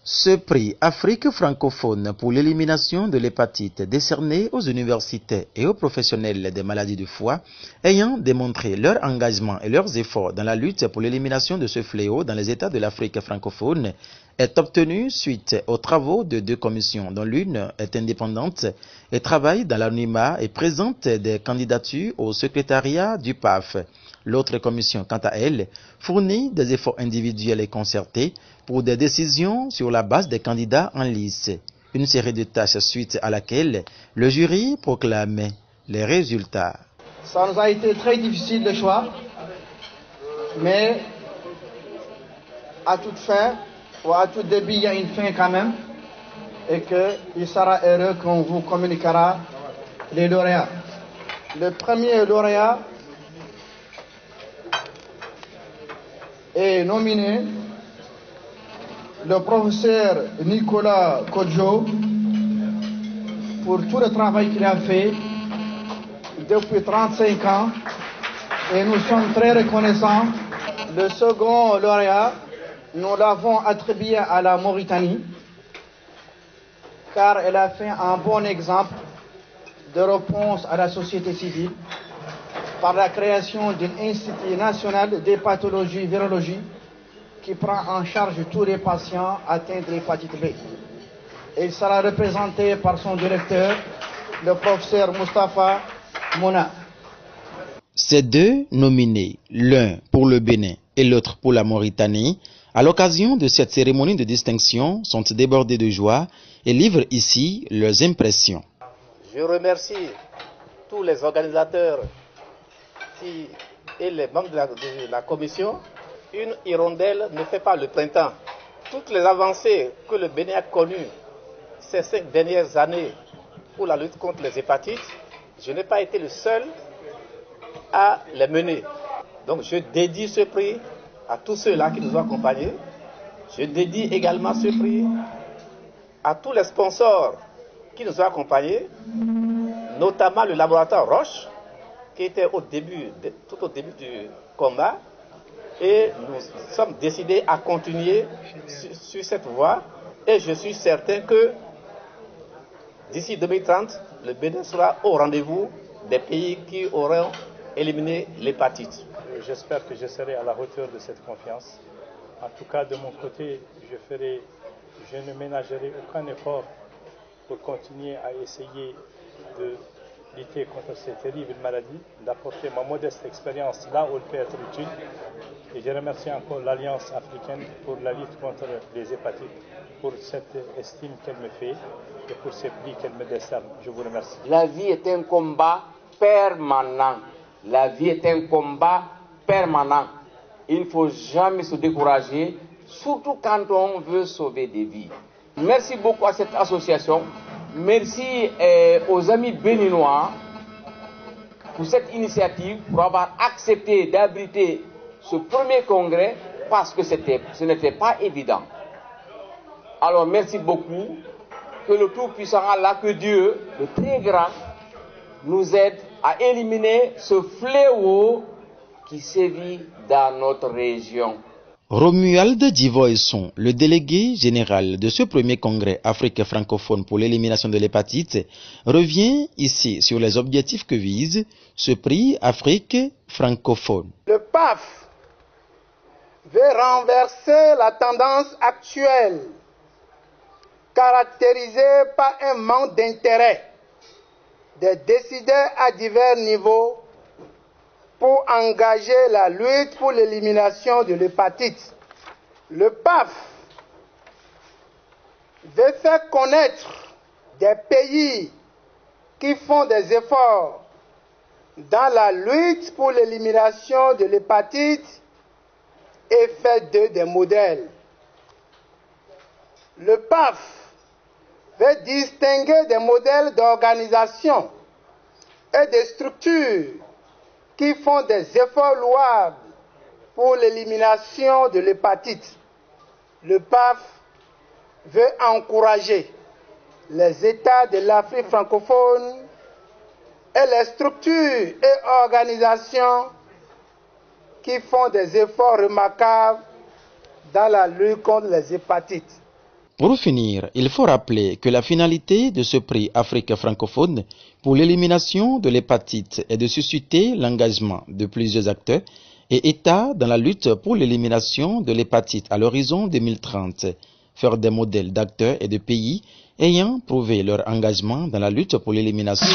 Ce prix Afrique francophone pour l'élimination de l'hépatite décerné aux universités et aux professionnels des maladies du foie ayant démontré leur engagement et leurs efforts dans la lutte pour l'élimination de ce fléau dans les États de l'Afrique francophone est obtenu suite aux travaux de deux commissions dont l'une est indépendante et travaille dans l'anonymat et présente des candidatures au secrétariat du PAF. L'autre commission, quant à elle, fournit des efforts individuels et concertés pour des décisions sur la base des candidats en lice. Une série de tâches suite à laquelle le jury proclame les résultats. Ça nous a été très difficile le choix, mais à toute fin, ou à tout début, il y a une fin quand même, et qu'il sera heureux qu'on vous communiquera les lauréats. Le premier lauréat est nominé le professeur Nicolas Kodjo pour tout le travail qu'il a fait depuis 35 ans et nous sommes très reconnaissants. Le second lauréat, nous l'avons attribué à la Mauritanie car elle a fait un bon exemple de réponse à la société civile par la création d'un institut national des pathologies virologie qui prend en charge tous les patients atteints de l'hépatite B. Et il sera représenté par son directeur, le professeur Moustapha Mouna. Ces deux nominés, l'un pour le Bénin et l'autre pour la Mauritanie, à l'occasion de cette cérémonie de distinction, sont débordés de joie et livrent ici leurs impressions. Je remercie tous les organisateurs et les membres de la commission. Une hirondelle ne fait pas le printemps. Toutes les avancées que le Bénin a connues ces 5 dernières années pour la lutte contre les hépatites, je n'ai pas été le seul à les mener. Donc je dédie ce prix à tous ceux-là qui nous ont accompagnés. Je dédie également ce prix à tous les sponsors qui nous ont accompagnés, notamment le laboratoire Roche, qui était tout au début du combat. Et nous sommes décidés à continuer sur cette voie. Et je suis certain que d'ici 2030, le Bénin sera au rendez-vous des pays qui auront éliminé l'hépatite. J'espère que je serai à la hauteur de cette confiance. En tout cas, de mon côté, je ne ménagerai aucun effort pour continuer à essayer de lutter contre cette terrible maladie, d'apporter ma modeste expérience là où elle peut être utile. Et je remercie encore l'Alliance africaine pour la lutte contre les hépatites, pour cette estime qu'elle me fait et pour ces prix qu'elle me décerne. Je vous remercie. La vie est un combat permanent. La vie est un combat permanent. Il ne faut jamais se décourager, surtout quand on veut sauver des vies. Merci beaucoup à cette association. Merci aux amis béninois pour cette initiative, pour avoir accepté d'abriter ce premier congrès parce que ce n'était pas évident. Alors merci beaucoup. Que le Tout-Puissant Allah, que Dieu, le très grand, nous aide à éliminer ce fléau qui sévit dans notre région. Romuald Divoyson, le délégué général de ce premier congrès Afrique francophone pour l'élimination de l'hépatite, revient ici sur les objectifs que vise ce prix Afrique francophone. Le PAF veut renverser la tendance actuelle caractérisée par un manque d'intérêt des décideurs à divers niveaux pour engager la lutte pour l'élimination de l'hépatite. Le PAF veut faire connaître des pays qui font des efforts dans la lutte pour l'élimination de l'hépatite et faire d'eux des modèles. Le PAF veut distinguer des modèles d'organisation et de structures qui font des efforts louables pour l'élimination de l'hépatite. Le PAF veut encourager les États de l'Afrique francophone et les structures et organisations qui font des efforts remarquables dans la lutte contre les hépatites. Pour finir, il faut rappeler que la finalité de ce prix Afrique francophone pour l'élimination de l'hépatite est de susciter l'engagement de plusieurs acteurs et États dans la lutte pour l'élimination de l'hépatite à l'horizon 2030, faire des modèles d'acteurs et de pays ayant prouvé leur engagement dans la lutte pour l'élimination.